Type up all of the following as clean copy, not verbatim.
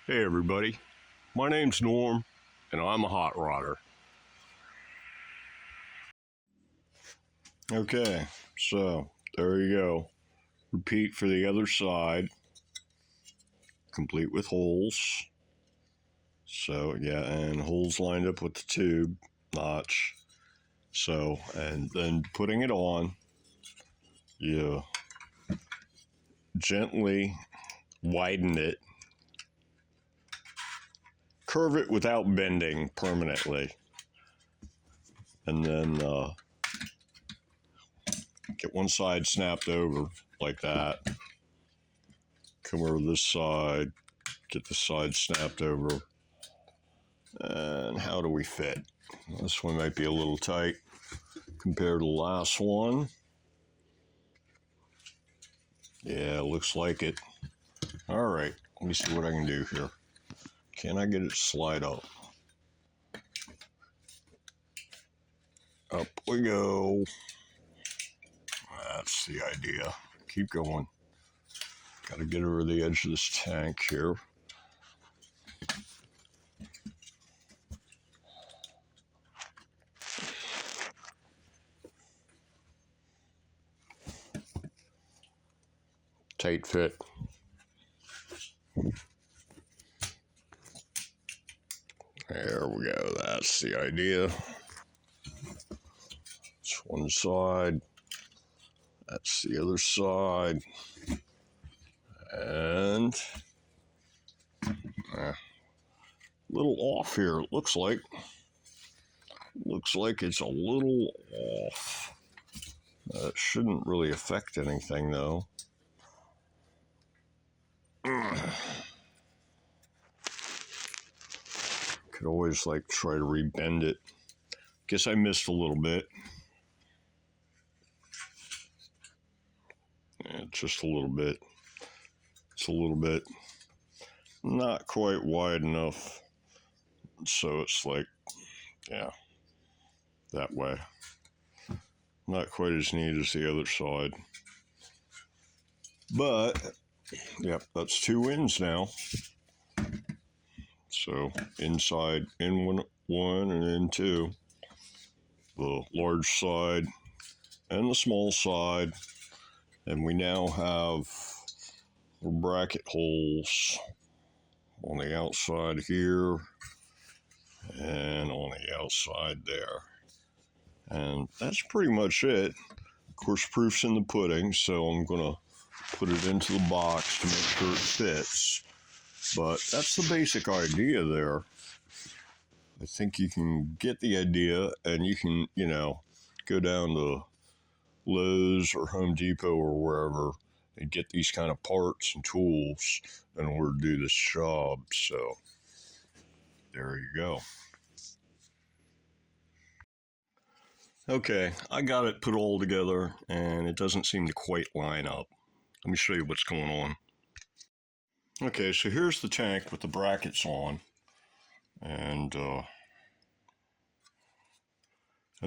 Hey everybody, my name's Norm, and I'm a hot rodder. Okay, so there you go. Repeat for the other side, complete with holes. So yeah, and holes lined up with the tube notch. So, and then putting it on, you gently widen it, curve it without bending permanently, and then get one side snapped over like that. Come over this side, get the side snapped over. And how do we fit? This one might be a little tight compared to the last one. Yeah, looks like it. All right, let me see what I can do here. Can I get it to slide up? Up we go. That's the idea. Keep going. Got to get over the edge of this tank here. Tight fit. There we go. That's the idea. That's one side. That's the other side. And a little off here, it looks like. Looks like it's a little off. It shouldn't really affect anything, though. Could always, like, try to rebend it. Guess I missed a little bit. Yeah, just a little bit. It's a little bit. Not quite wide enough. So it's like, yeah, that way. Not quite as neat as the other side. But, yep, that's two ends now. So, inside, in one and in two. The large side and the small side. And we now have bracket holes on the outside here and on the outside there. And that's pretty much it. Of course, proof's in the pudding, so I'm going to put it into the box to make sure it fits. But that's the basic idea there. I think you can get the idea, and you can, go down to Lowe's or Home Depot or wherever and get these kind of parts and tools in order to do this job. So there you go. Okay, I got it put all together, and it doesn't seem to quite line up. Let me show you what's going on. Okay, so here's the tank with the brackets on, and the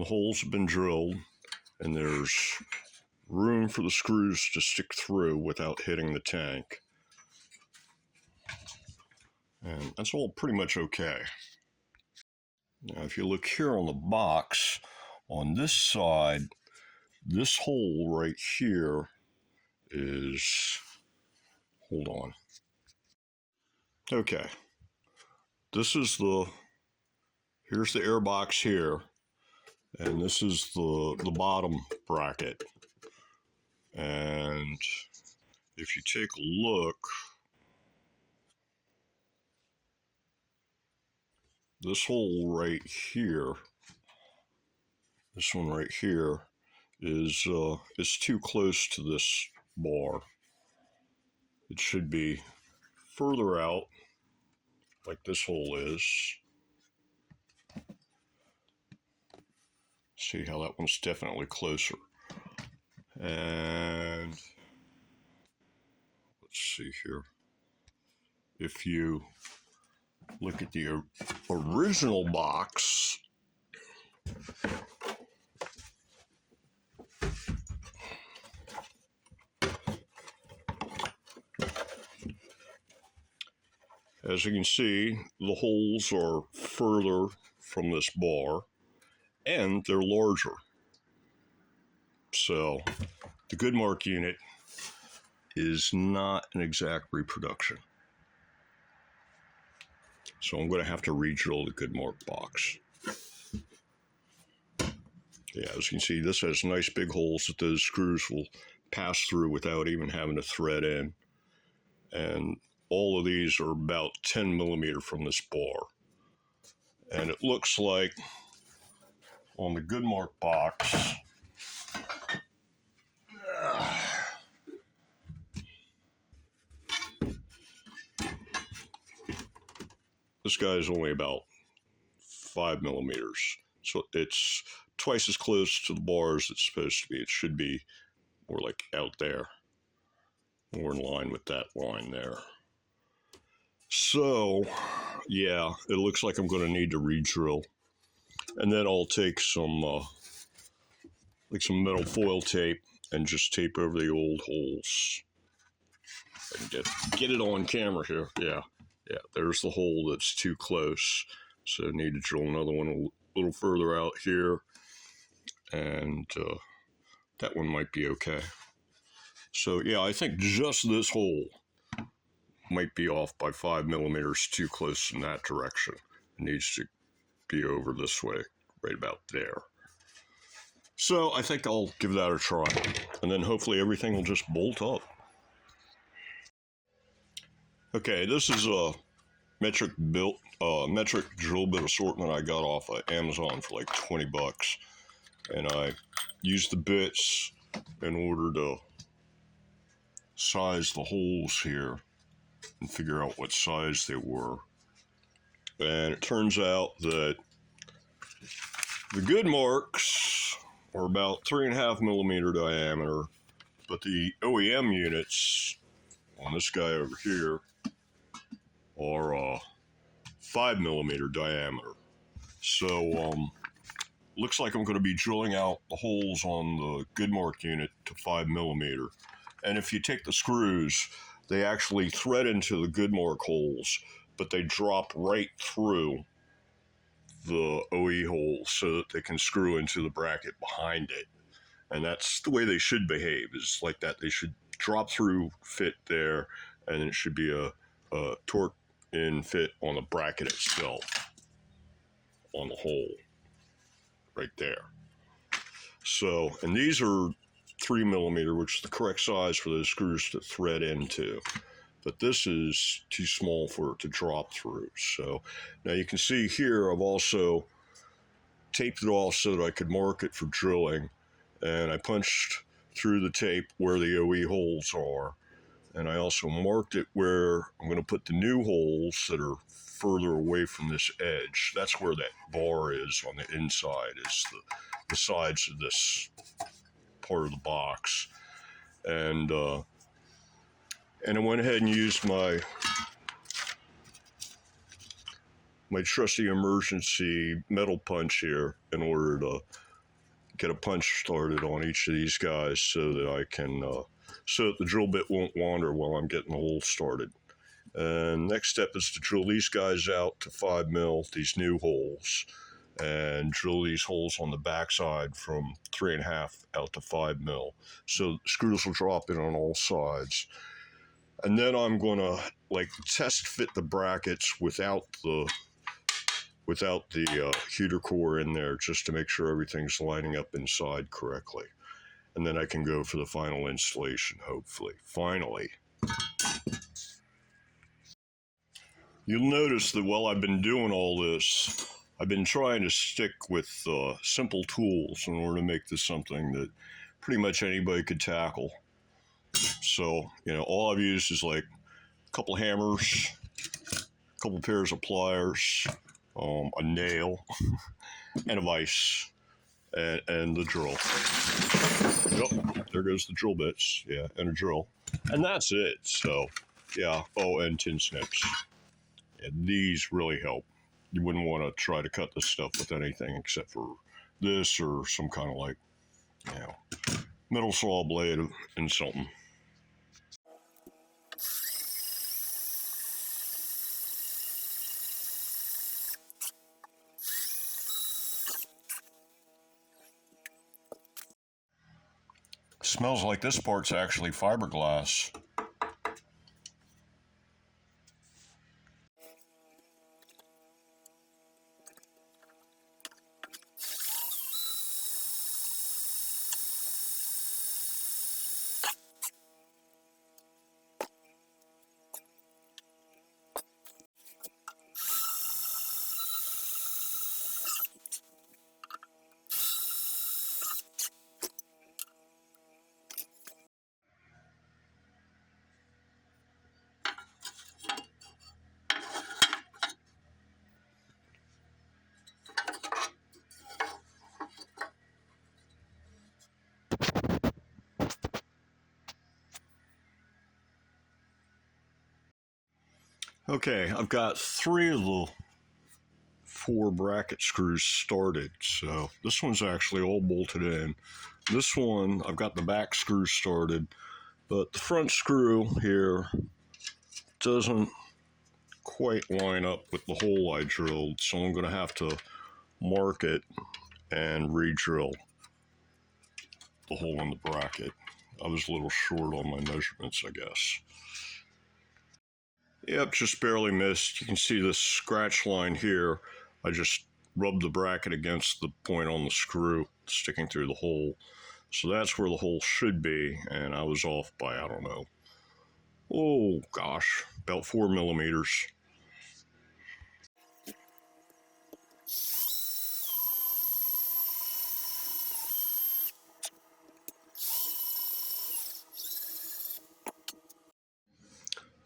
holes have been drilled, and there's room for the screws to stick through without hitting the tank. And that's all pretty much okay. Now, if you look here on the box, on this side, this hole right here is, hold on. Okay, this is here's the air box here, and this is the bottom bracket. And if you take a look, this hole right here, this one right here, is too close to this bar. It should be further out, like this hole is. See how that one's definitely closer. And let's see here. If you look at the original box, As you can see, the holes are further from this bar and they're larger. So the Goodmark unit is not an exact reproduction. So I'm going to have to re-drill the Goodmark box. Yeah, as you can see, this has nice big holes that those screws will pass through without even having to thread in. And all of these are about 10 millimeter from this bar. And it looks like on the Goodmark box, this guy is only about 5 millimeters. So it's twice as close to the bar as it's supposed to be. It should be more like out there, more in line with that line there. So, yeah, it looks like I'm going to need to re-drill. And then I'll take some metal foil tape and just tape over the old holes. I can get it on camera here. Yeah, there's the hole that's too close. So I need to drill another one a little further out here. And that one might be okay. So, yeah, I think just this hole might be off by 5 millimeters too close in that direction. It needs to be over this way, right about there. So I think I'll give that a try, and then hopefully everything will just bolt up. Okay, this is a metric drill bit assortment I got off of Amazon for like 20 bucks, and I used the bits in order to size the holes here and figure out what size they were. And it turns out that the Goodmarks are about 3.5 millimeter diameter, but the OEM units on this guy over here are 5 millimeter diameter. So looks like I'm going to be drilling out the holes on the Goodmark unit to 5 millimeter. And if you take the screws, they actually thread into the Goodmark holes, but they drop right through the OE hole so that they can screw into the bracket behind it. And that's the way they should behave, is like that. They should drop through, fit there, and it should be a torque in fit on the bracket itself, on the hole, right there. So, and these are 3 millimeter, which is the correct size for those screws to thread into. But this is too small for it to drop through. So now you can see here I've also taped it off so that I could mark it for drilling. And I punched through the tape where the OE holes are. And I also marked it where I'm going to put the new holes that are further away from this edge. That's where that bar is on the inside, is the sides of this part of the box. And I went ahead and used my trusty emergency metal punch here in order to get a punch started on each of these guys so that I can, so that the drill bit won't wander while I'm getting the hole started. And next step is to drill these guys out to 5 mil, these new holes, and drill these holes on the backside from 3.5 out to 5 mil. So screws will drop in on all sides. And then I'm going to like test fit the brackets without the heater core in there, just to make sure everything's lining up inside correctly. And then I can go for the final installation, hopefully. Finally. You'll notice that while I've been doing all this, I've been trying to stick with simple tools in order to make this something that pretty much anybody could tackle. So, all I've used is like a couple hammers, a couple pairs of pliers, a nail, and a vise, and the drill. Yep, there goes the drill bits, yeah, and a drill. And that's it, so, yeah. Oh, and tin snips. And these really help. You wouldn't want to try to cut this stuff with anything except for this or some kind of like, metal saw blade and something. Smells like this part's actually fiberglass. Okay, I've got 3 of the 4 bracket screws started, so this one's actually all bolted in. This one, I've got the back screw started, but the front screw here doesn't quite line up with the hole I drilled, so I'm going to have to mark it and re-drill the hole in the bracket. I was a little short on my measurements, I guess. Yep, just barely missed. You can see this scratch line here. I just rubbed the bracket against the point on the screw sticking through the hole. So that's where the hole should be, and I was off by, I don't know, oh gosh, about 4 millimeters.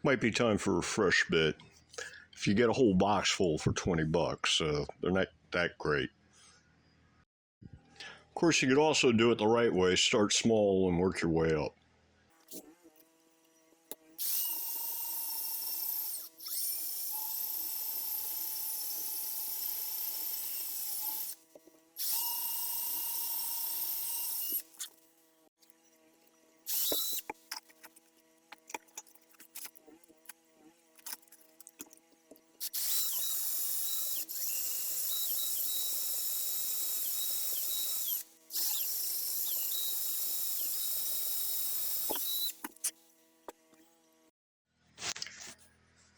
Might be time for a fresh bit. If you get a whole box full for 20 bucks, they're not that great. Of course, you could also do it the right way, start small and work your way up.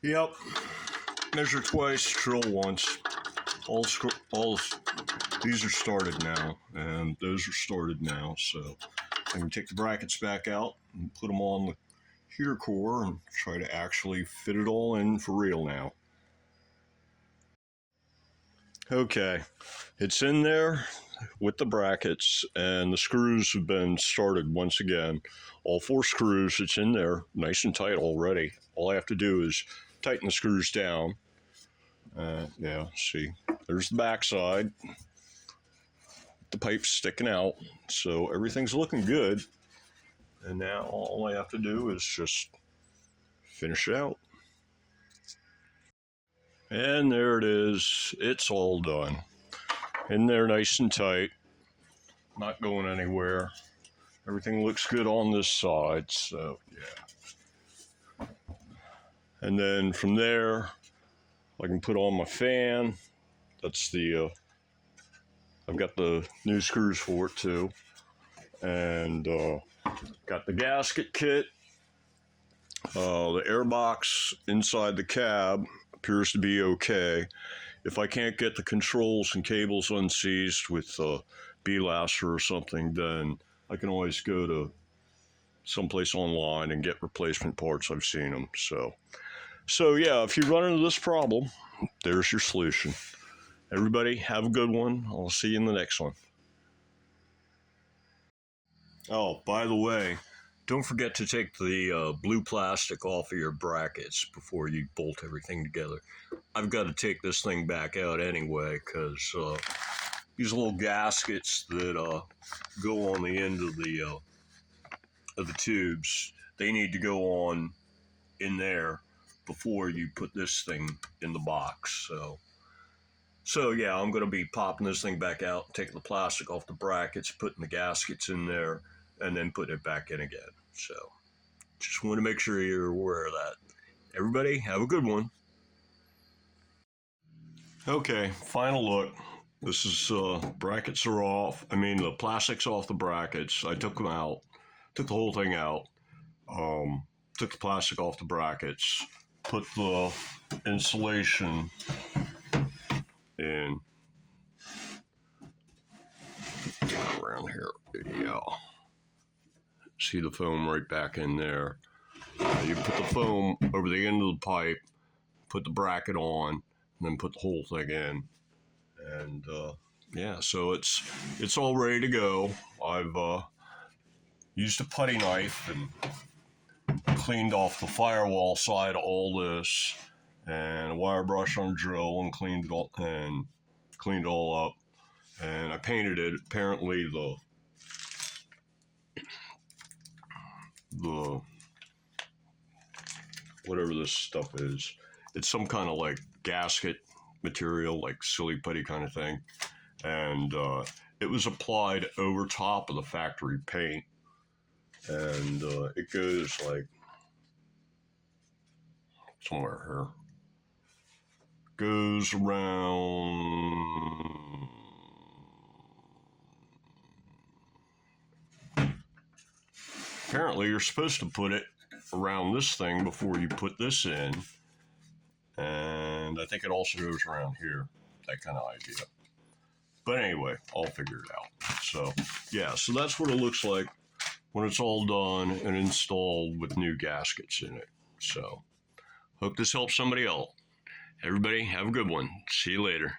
Yep, measure twice, drill once. All these are started now, and those are started now, so I can take the brackets back out and put them on the heater core and try to actually fit it all in for real now. Okay, it's in there with the brackets, and the screws have been started once again. All 4 screws, it's in there, nice and tight already. All I have to do is tighten the screws down. Yeah, see, there's the back side. The pipe's sticking out, so everything's looking good. And now all I have to do is just finish it out. And there it is. It's all done. In there nice and tight. Not going anywhere. Everything looks good on this side, so yeah. And then from there, I can put on my fan. That's the, I've got the new screws for it too. And got the gasket kit. The air box inside the cab appears to be okay. If I can't get the controls and cables unseized with B-laster or something, then I can always go to someplace online and get replacement parts. I've seen them. So yeah, if you run into this problem, there's your solution. Everybody, have a good one. I'll see you in the next one. Oh, by the way, don't forget to take the blue plastic off of your brackets before you bolt everything together. I've got to take this thing back out anyway, because these little gaskets that go on the end of the tubes, they need to go on in there before you put this thing in the box. So yeah, I'm going to be popping this thing back out, taking the plastic off the brackets, putting the gaskets in there, and then putting it back in again. So just want to make sure you're aware of that. Everybody, have a good one. Okay, final look. This is, brackets are off. I mean, the plastic's off the brackets. I took them out. took the whole thing out, took the plastic off the brackets, put the insulation in. Around here, yeah. See the foam right back in there. You put the foam over the end of the pipe, put the bracket on, and then put the whole thing in. And yeah, so it's all ready to go. I've used a putty knife and cleaned off the firewall side of all this, and a wire brush on a drill, and cleaned it all up. And I painted it. Apparently the whatever this stuff is, it's some kind of like gasket material, like silly putty kind of thing, and it was applied over top of the factory paint, and it goes like somewhere here, goes around. Apparently you're supposed to put it around this thing before you put this in, and I think it also goes around here, that kind of idea. But anyway, I'll figure it out. So yeah, so that's what it looks like when it's all done and installed with new gaskets in it. So hope this helps somebody else. Everybody have a good one. See you later.